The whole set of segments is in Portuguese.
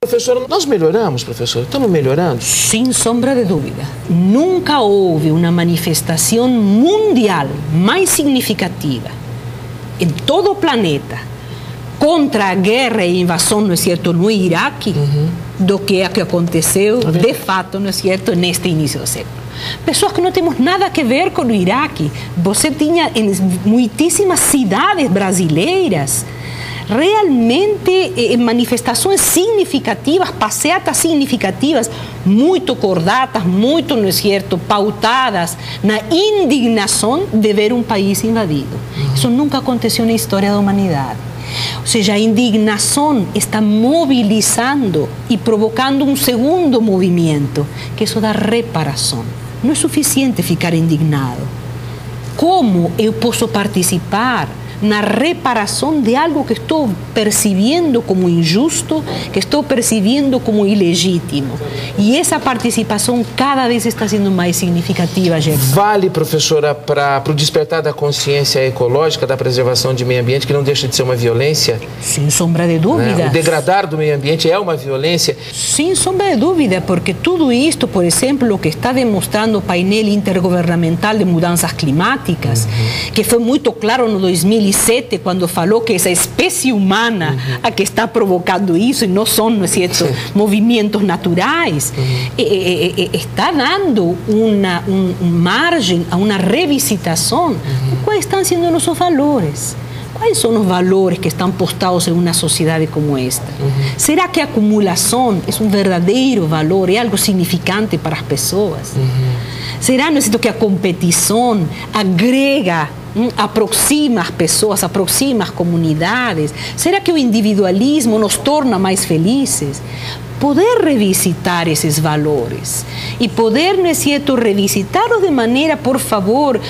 Professora, nós melhoramos, professor? Estamos melhorando? Sem sombra de dúvida. Nunca houve uma manifestação mundial mais significativa em todo o planeta contra a guerra e invasão, não é certo, no Iraque, do que a que aconteceu, de fato, não é certo, neste início do século. Pessoas que não temos nada a ver com o Iraque. Você tinha em muitíssimas cidades brasileiras realmente manifestações significativas, passeatas significativas, muito cordatas, muito, não é certo, pautadas na indignação de ver um país invadido. Isso nunca aconteceu na história da humanidade. Ou seja, a indignação está mobilizando e provocando um segundo movimento, que é isso da reparação. Não é suficiente ficar indignado. Como eu posso participar na reparação de algo que estou percebendo como injusto, que estou percebendo como ilegítimo? E essa participação cada vez está sendo mais significativa, Jefferson. Vale, professora, para o despertar da consciência ecológica, da preservação de meio ambiente, que não deixa de ser uma violência? Sem sombra de dúvida. Né? O degradar do meio ambiente é uma violência? Sem sombra de dúvida, porque tudo isto, por exemplo, o que está demonstrando o painel intergovernamental de mudanças climáticas, que foi muito claro no 2007, quando falou que essa espécie humana a que está provocando isso, e não são, não é certo, movimentos naturais, está dando uma margem a uma revisitação de quais estão sendo nossos valores. Quais são os valores que estão postados em uma sociedade como esta? Será que a acumulação é um verdadeiro valor, é algo significante para as pessoas? Será, não é certo, que a competição agrega, aproxima as pessoas, aproxima as comunidades? Será que o individualismo nos torna mais felizes? Poder revisitar esses valores e poder, não é certo, revisitá-los de maneira, por favor,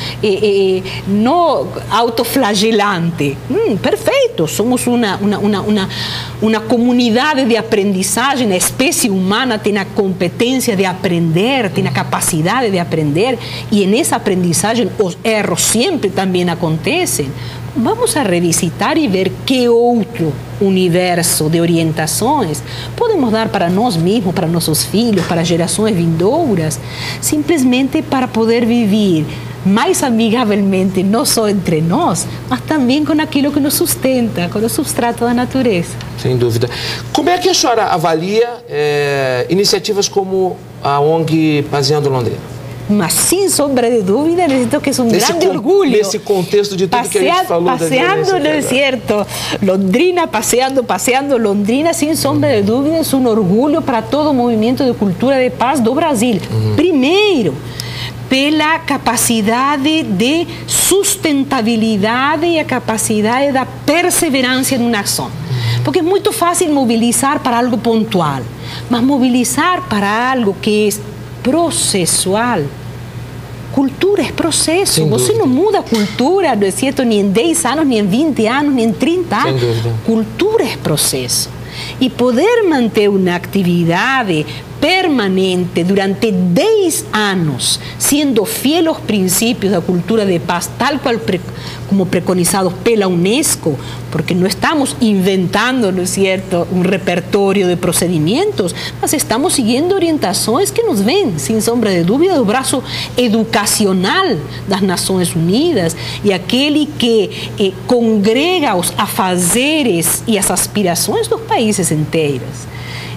não autoflagelante. Perfeito, somos uma comunidade de aprendizagem, a espécie humana tem a competência de aprender, tem a capacidade de aprender, e nessa aprendizagem os erros sempre também acontecem. Vamos a revisitar e ver que outro universo de orientações podemos dar para nós mesmos, para nossos filhos, para gerações vindouras, simplesmente para poder viver mais amigavelmente, não só entre nós, mas também com aquilo que nos sustenta, com o substrato da natureza. Sem dúvida. Como é que a senhora avalia iniciativas como a ONG Paseando Londrina? Mas, sem sombra de dúvida, necessito que é um grande orgulho. Nesse contexto de tudo que a gente falou. Passeando, não é certo? Londrina, passeando Londrina, sem sombra de dúvida, é um orgulho para todo o movimento de cultura de paz do Brasil. Primeiro, pela capacidade de sustentabilidade e a capacidade da perseverança numa ação. Porque é muito fácil mobilizar para algo pontual, mas mobilizar para algo que é processual. Cultura é processo. Você não muda a cultura, não é certo, nem em 10 anos, nem em 20 anos, nem em 30 anos. Cultura é processo. E poder manter uma atividade permanente durante 10 anos, sendo fiel aos princípios da cultura de paz, tal qual como preconizados pela Unesco, porque não estamos inventando, não é certo, um repertório de procedimentos, mas estamos seguindo orientações que nos vêm, sem sombra de dúvida, do braço educacional das Nações Unidas, e aquele que congrega os afazeres e as aspirações dos países inteiros.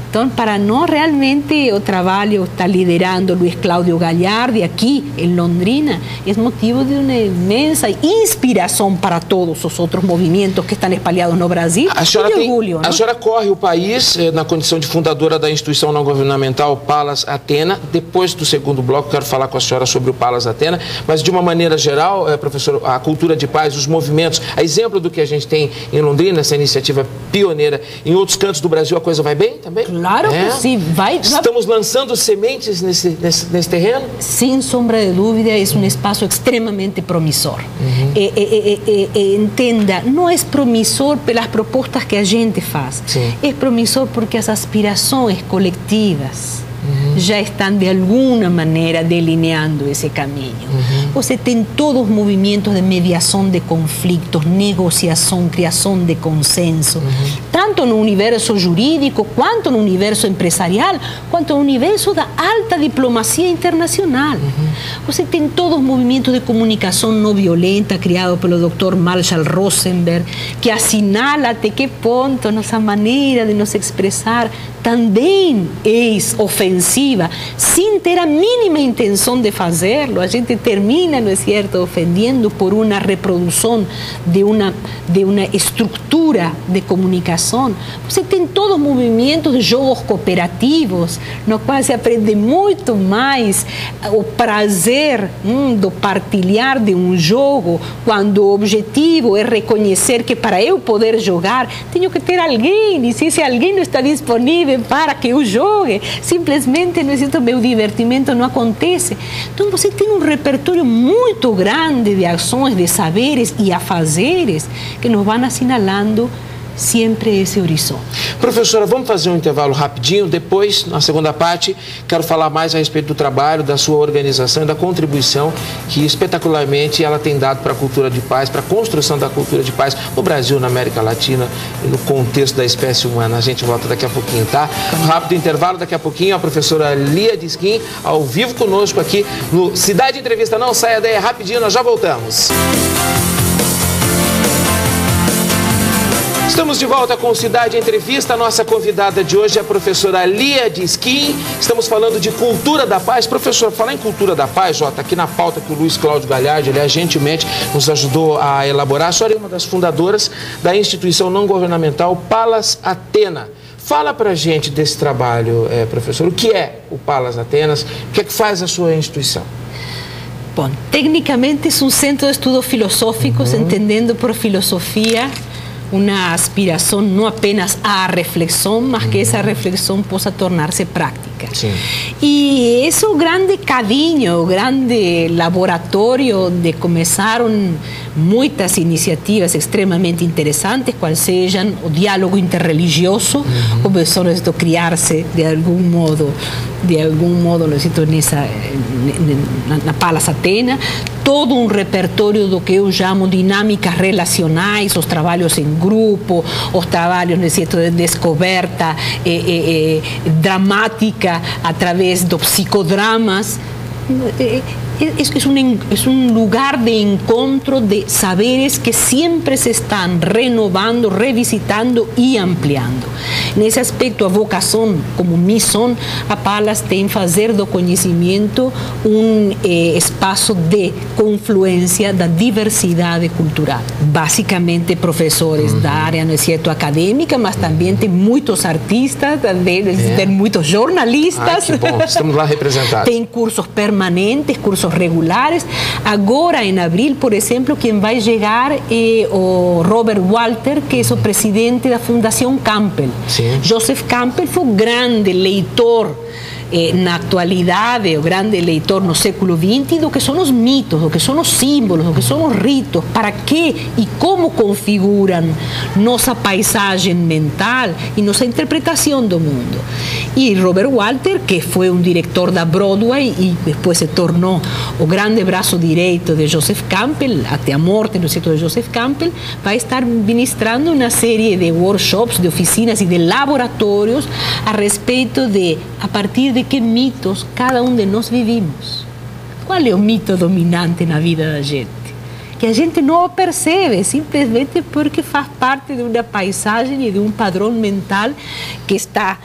Então, para nós, realmente, o trabalho está liderando Luiz Cláudio Gagliardi aqui em Londrina, é motivo de uma imensa inspiração para todos os outros movimentos que estão espalhados no Brasil. A senhora corre o país na condição de fundadora da instituição não governamental Palas Athena. Depois do segundo bloco, quero falar com a senhora sobre o Palas Athena, mas de uma maneira geral, professor, a cultura de paz, os movimentos, a exemplo do que a gente tem em Londrina, essa iniciativa pioneira, em outros cantos do Brasil, a coisa vai bem também? Claro que sim. Estamos lançando sementes nesse terreno? Sem sombra de dúvida, é um espaço extremamente promissor. Entenda, não é promissor pelas propostas que a gente faz. É promissor porque as aspirações coletivas já estão de alguma maneira delineando esse caminho. Você tem todos os movimentos de mediação de conflitos, negociação, criação de consenso, tanto no universo jurídico, quanto no universo empresarial, quanto no universo da alta diplomacia internacional. Você tem todos os movimentos de comunicação não violenta criados pelo Dr. Marshall Rosenberg, que assinala até que ponto nossa maneira de nos expressar também é ofensiva, sem ter a mínima intenção de fazê-lo. A gente termina, não é certo, ofendendo por uma reprodução de uma estrutura de comunicação. Você tem todos os movimentos de jogos cooperativos, no qual se aprende muito mais o prazer do partilhar de um jogo, quando o objetivo é reconhecer que para eu poder jogar, tenho que ter alguém, e se esse alguém não está disponível para que eu jogue, simplesmente meu divertimento não acontece. Então você tem um repertório muito grande de ações, de saberes e afazeres que nos vão assinalando sempre esse horizonte. Professora, vamos fazer um intervalo rapidinho. Depois, na segunda parte, quero falar mais a respeito do trabalho, da sua organização e da contribuição que espetacularmente ela tem dado para a cultura de paz, para a construção da cultura de paz no Brasil, na América Latina e no contexto da espécie humana. A gente volta daqui a pouquinho, tá? Um rápido intervalo, daqui a pouquinho a professora Lia Disquim ao vivo conosco aqui no Cidade Entrevista. Não saia daí, rapidinho, nós já voltamos. Estamos de volta com Cidade Entrevista. A nossa convidada de hoje é a professora Lia Disquim. Estamos falando de cultura da paz. Professor, falar em cultura da paz, está aqui na pauta que o Luiz Cláudio Galhardi, ele gentilmente nos ajudou a elaborar. A senhora é uma das fundadoras da instituição não governamental Palas Athena. Fala pra gente desse trabalho, professor. O que é o Palas Athenas? O que é que faz a sua instituição? Bom, tecnicamente é um centro de estudos filosóficos, entendendo por filosofia uma aspiração não apenas à reflexão, mas que essa reflexão possa tornar-se prática. Sim. E esse é o grande caminho, o grande laboratório de começaram muitas iniciativas extremamente interessantes, quais sejam o diálogo interreligioso, começou a criar-se de algum modo na Palas Athena, todo um repertório do que eu chamo dinâmicas relacionais, os trabalhos em grupo, os trabalhos de descoberta dramática através dos psicodramas. Es un lugar de encontro de saberes que siempre se están renovando, revisitando y ampliando. Nesse aspecto, a vocação como missão, a Palas tem fazer do conhecimento espaço de confluência da diversidade cultural. Basicamente, professores da área, não é certo, acadêmica, mas também tem muitos artistas, também tem muitos jornalistas. Que bom, estamos lá representados. Tem cursos permanentes, cursos regulares. Agora, em abril, por exemplo, quem vai chegar é o Robert Walter, que é o presidente da Fundação Campbell. Sim. Joseph Campbell foi um grande leitor na atualidade, o grande leitor no século XX, do que são os mitos, do que são os símbolos, do que são os ritos, para que e como configuram nossa paisagem mental e nossa interpretação do mundo. E Robert Walter, que foi um diretor da Broadway e depois se tornou o grande braço direito de Joseph Campbell, até a morte no setor de Joseph Campbell, vai estar ministrando uma série de workshops, de oficinas e de laboratórios a respeito de, a partir de que mitos cada um de nós vivimos. Qual é o mito dominante na vida da gente? Que a gente não o percebe, simplesmente porque faz parte de uma paisagem e de um padrão mental que está